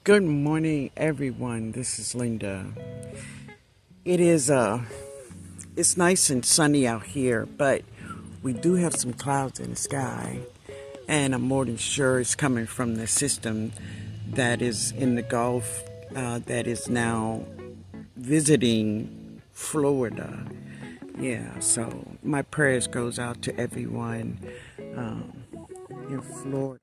Good morning, everyone. This is Linda. It is it's nice and sunny out here, but we do have some clouds in the sky, and I'm more than sure it's coming from the system that is in the Gulf that is now visiting Florida. Yeah, so my prayers goes out to everyone um, in Florida.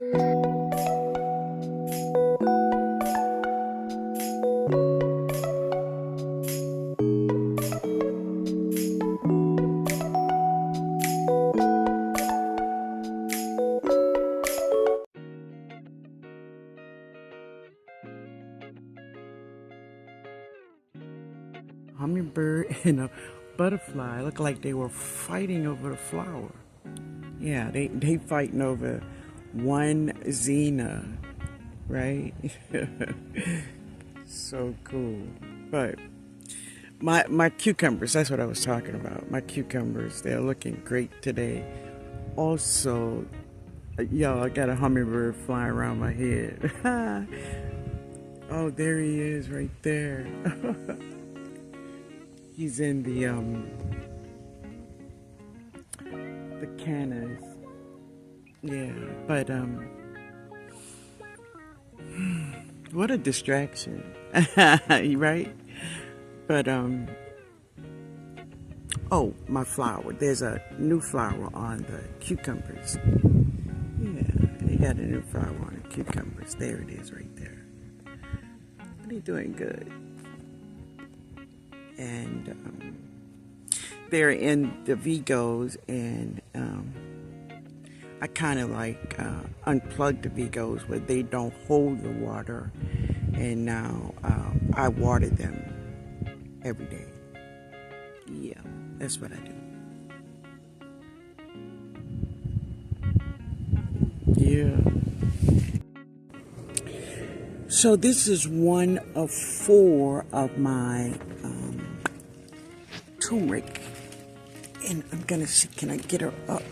Hummingbird and a butterfly look like they were fighting over the flower. Yeah, they fighting over one Xena, right? So cool. But my cucumbers, that's what I was talking about. My cucumbers, they're looking great today. Also, y'all, I got a hummingbird flying around my head. Oh, there he is right there. He's in the cannas. Yeah, but what a distraction. Right? But oh, my flower. There's a new flower on the cucumbers. Yeah, they got a new flower on the cucumbers. There it is right there. They're doing good. And they're in the Vigos, and I kind of like unplug the Vigos where they don't hold the water, and now I water them every day. Yeah, that's what I do. Yeah. So this is one of four of my turmeric, and I'm gonna see, can I get her up?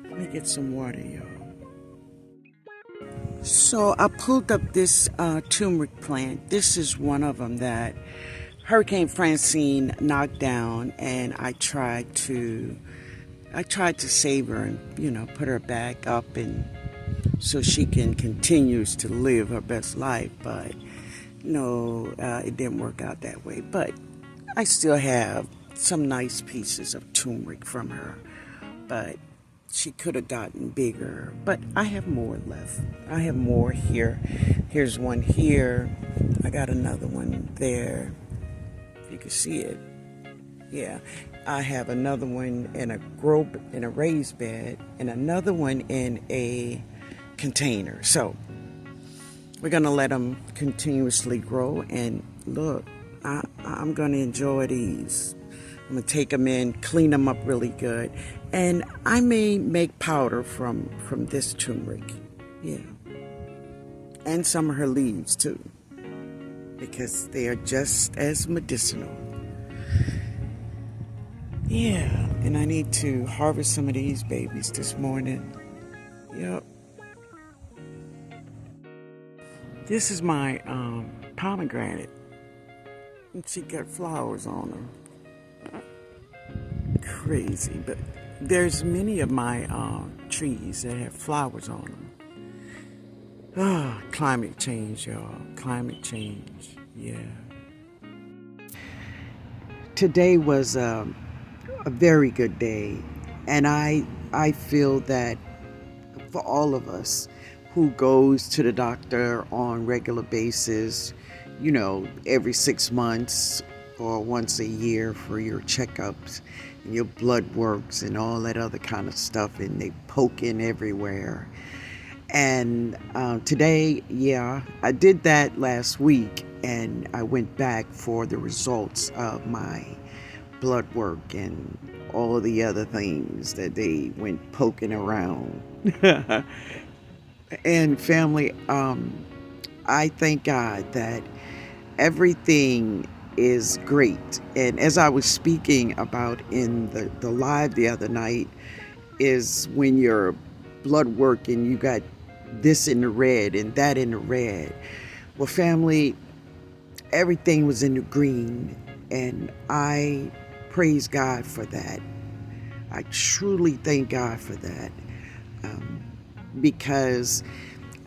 Let me get some water, y'all. So I pulled up this turmeric plant. This is one of them that Hurricane Francine knocked down, and I tried to save her and put her back up, and so she can continues to live her best life. But no, it didn't work out that way. But I still have some nice pieces of turmeric from her, but she could have gotten bigger. But I have more left. I have more here. Here's one here. I got another one there. If you can see it. Yeah. I have another one in a raised bed, and another one in a container. So we're gonna let them continuously grow. And look, I'm gonna enjoy these. I'm gonna take them in, clean them up really good, and I may make powder from this turmeric. Yeah, and some of her leaves too, because they are just as medicinal. Yeah, and I need to harvest some of these babies this morning. Yep. This is my pomegranate, and she got flowers on her. Crazy, but there's many of my trees that have flowers on them. Ah, climate change, y'all. Climate change. Yeah. Today was a very good day, and I feel that for all of us who goes to the doctor on regular basis, every 6 months or once a year for your checkups and your blood works and all that other kind of stuff, and they poke in everywhere. And today, yeah, I did that last week, and I went back for the results of my blood work and all of the other things that they went poking around. And family, I thank God that everything is great. And as I was speaking about in the live the other night, is when your blood work and you got this in the red and that in the red. Well, family, everything was in the green, and I praise God for that. I truly thank God for that, because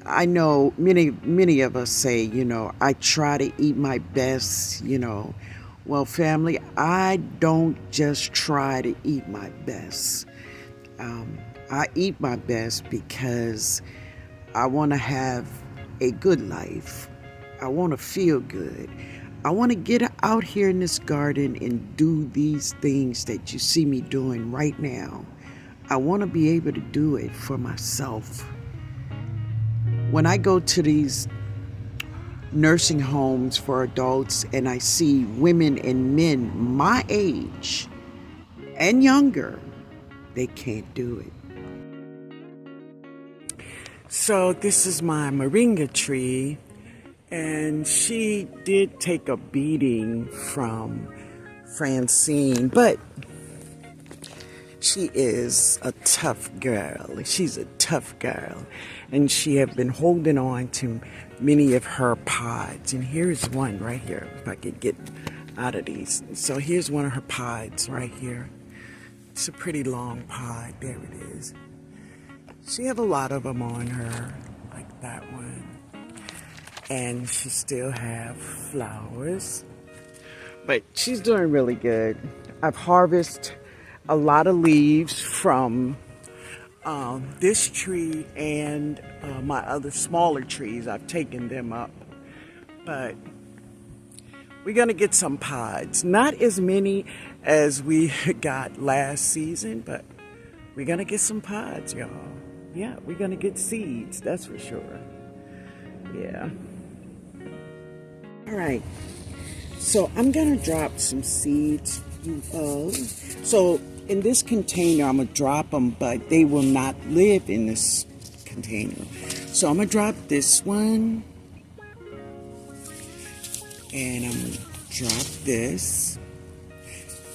I know many of us say, I try to eat my best. Well, family, I don't just try to eat my best. I eat my best because I want to have a good life. I want to feel good. I want to get out here in this garden and do these things that you see me doing right now. I want to be able to do it for myself. When I go to these nursing homes for adults and I see women and men my age and younger, they can't do it. So this is my moringa tree, and she did take a beating from Francine, but she is a tough girl. She's a tough girl, and she have been holding on to many of her pods. And here's one right here, if I could get out of these. So here's one of her pods right here. It's a pretty long pod. There it is. She have a lot of them on her, like that one. And she still have flowers. But she's doing really good. I've harvested a lot of leaves from this tree and my other smaller trees. I've taken them up. But we're going to get some pods. Not as many as we got last season, but we're going to get some pods, y'all. Yeah, we're going to get seeds, that's for sure. Yeah. All right. So I'm going to drop some seeds. So in this container, I'm going to drop them, but they will not live in this container. So I'm going to drop this one. And I'm going to drop this.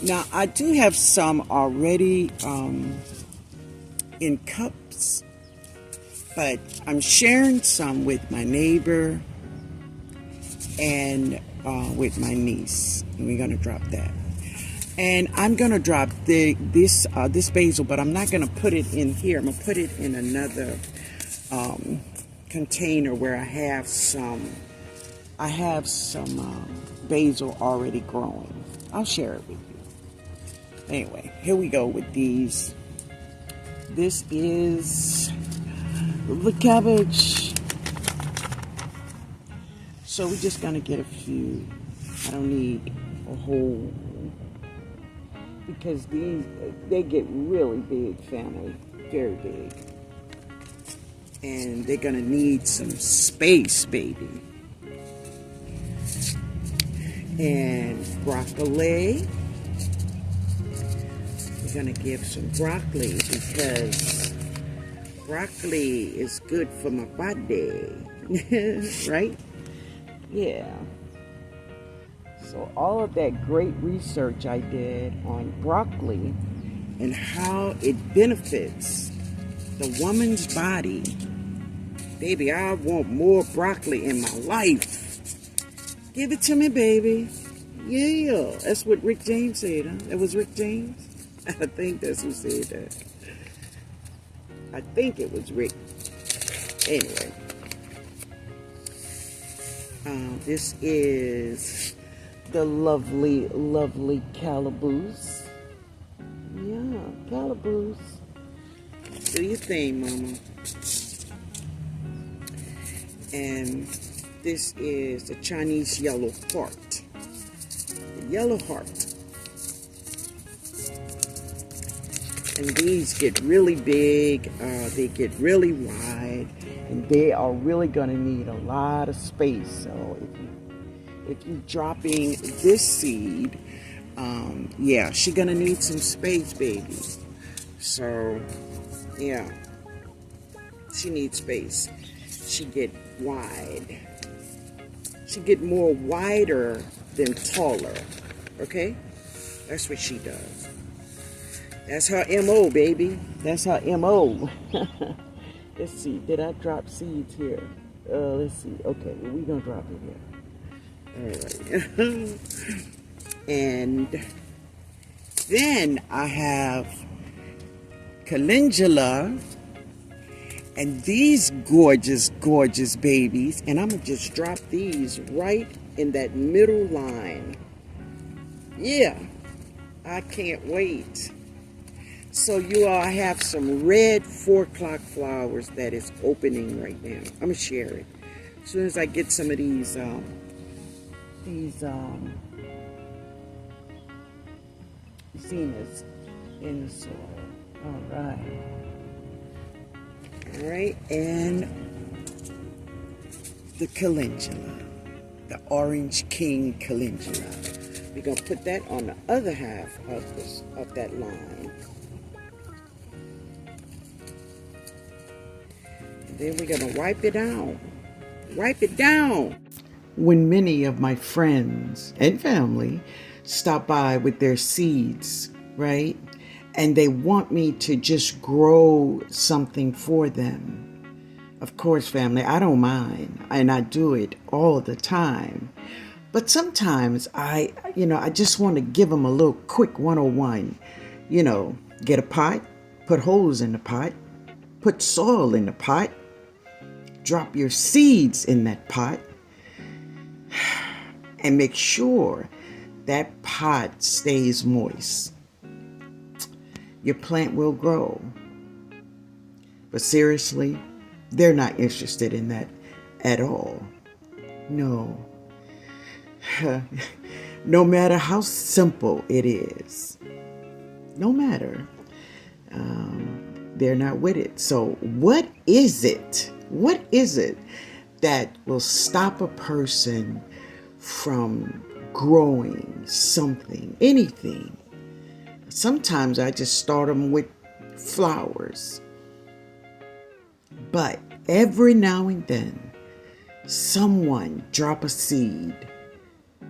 Now, I do have some already in cups, but I'm sharing some with my neighbor and with my niece, and we're gonna drop that. And I'm gonna drop this basil, but I'm not gonna put it in here. I'm gonna put it in another container where I have some basil already growing. I'll share it with you. Anyway, here we go with these. This is the cabbage. So we're just gonna get a few. I don't need a whole, because they get really big, family, very big. And they're gonna need some space, baby. And broccoli. We're gonna give some broccoli because broccoli is good for my body, right? Yeah. So all of that great research I did on broccoli and how it benefits the woman's body. Baby, I want more broccoli in my life. Give it to me, baby. Yeah, that's what Rick James said, huh? That was Rick James? I think that's who said that. I think it was Rick. Anyway. This is the lovely, lovely calaboose. Yeah, calaboose. Do your thing, mama. And this is the Chinese yellow heart. The yellow heart. And these get really big, they get really wide, and they are really going to need a lot of space. So if you're dropping this seed, yeah, she's going to need some space, baby. So, yeah, she needs space. She get wide. She get more wider them taller. Okay? That's what she does. That's her MO, baby. That's her MO. Let's see. Did I drop seeds here? Let's see. Okay, well, we're going to drop it here. All right. And then I have calendula. And these gorgeous, gorgeous babies. And I'm going to just drop these right in that middle line. Yeah. I can't wait. So you all have some red 4 o'clock flowers that is opening right now. I'm going to share it. As soon as I get some of these zeniths in the soil. All right. All right, and the calendula, the orange king calendula. We're going to put that on the other half of that line. And then we're going to wipe it down. Wipe it down. When many of my friends and family stop by with their seeds, right? And they want me to just grow something for them. Of course, family, I don't mind. And I do it all the time. But sometimes I just want to give them a little quick 101. Get a pot, put holes in the pot, put soil in the pot, drop your seeds in that pot, and make sure that pot stays moist. Your plant will grow. But seriously, they're not interested in that at all. No. No matter how simple it is. No matter. They're not with it. So what is it? What is it that will stop a person from growing something, anything? Sometimes I just start them with flowers. But every now and then, someone drop a seed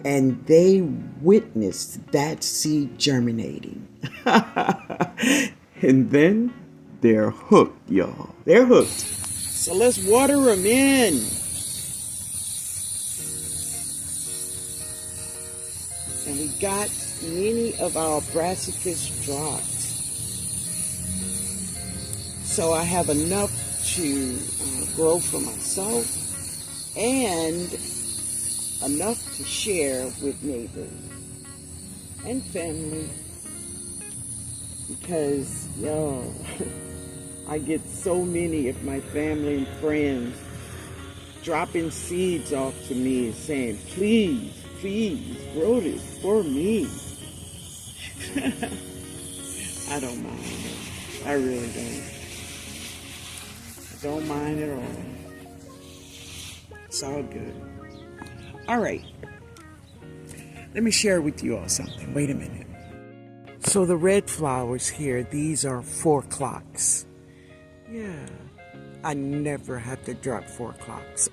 and they witness that seed germinating. And then they're hooked, y'all. They're hooked. So let's water them in. And we got many of our brassicas dropped. So I have enough to grow for myself and enough to share with neighbors and family. Because, y'all, I get so many of my family and friends dropping seeds off to me and saying, please, please, grow this for me. I don't mind it. I really don't. I don't mind at all. It's all good. All right. Let me share with you all something. Wait a minute. So the red flowers here, these are 4 o'clocks. Yeah. I never have to drop 4 o'clocks.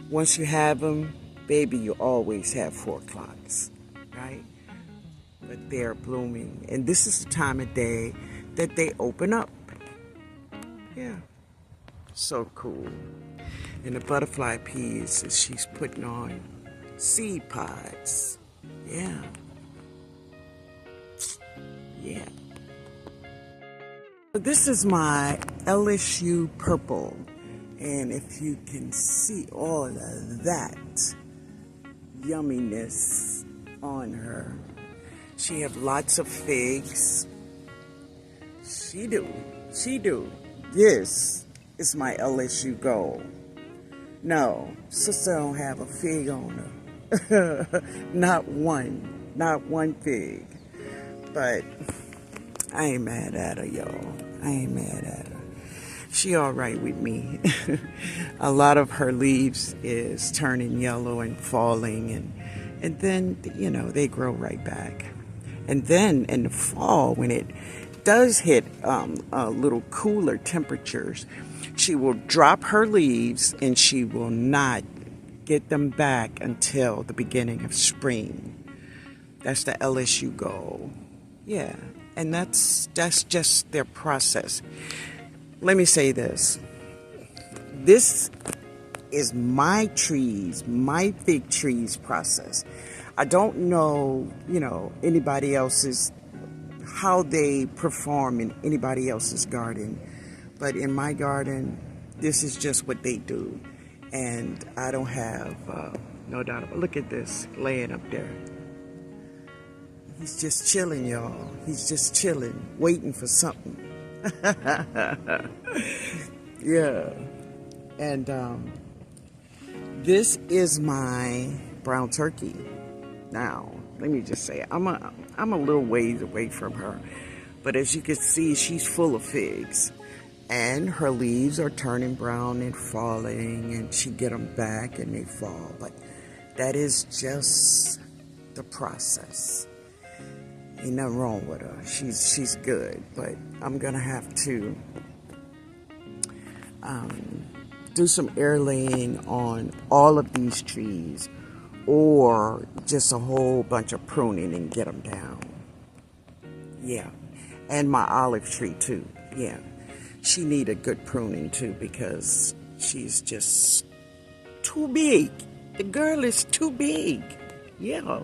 Once you have them, baby, you always have 4 o'clocks, right? But they're blooming. And this is the time of day that they open up. Yeah. So cool. And the butterfly peas that she's putting on seed pods. Yeah. Yeah. This is my LSU purple. And if you can see all of that yumminess on her. She have lots of figs. She do. This is my LSU gold. No, sister don't have a fig on her. Not one fig. But I ain't mad at her, y'all. I ain't mad at her. She all right with me. A lot of her leaves is turning yellow and falling, and then, they grow right back. And then in the fall, when it does hit a little cooler temperatures, she will drop her leaves and she will not get them back until the beginning of spring. That's the LSU goal. Yeah, and that's just their process. Let me say this. This is my trees, my fig trees process. I don't know, anybody else's, how they perform in anybody else's garden. But in my garden, this is just what they do. And I don't have no doubt about it. Look at this laying up there. He's just chilling, y'all. He's just chilling, waiting for something. Yeah. And this is my brown turkey. Now, let me just say, I'm a little ways away from her. But as you can see, she's full of figs. And her leaves are turning brown and falling, and she get them back and they fall. But that is just the process. Ain't nothing wrong with her. She's good, but I'm gonna have to do some air laying on all of these trees, or just a whole bunch of pruning and get them down. Yeah, and my olive tree too. Yeah, she needed good pruning too because she's just too big. The girl is too big. Yeah.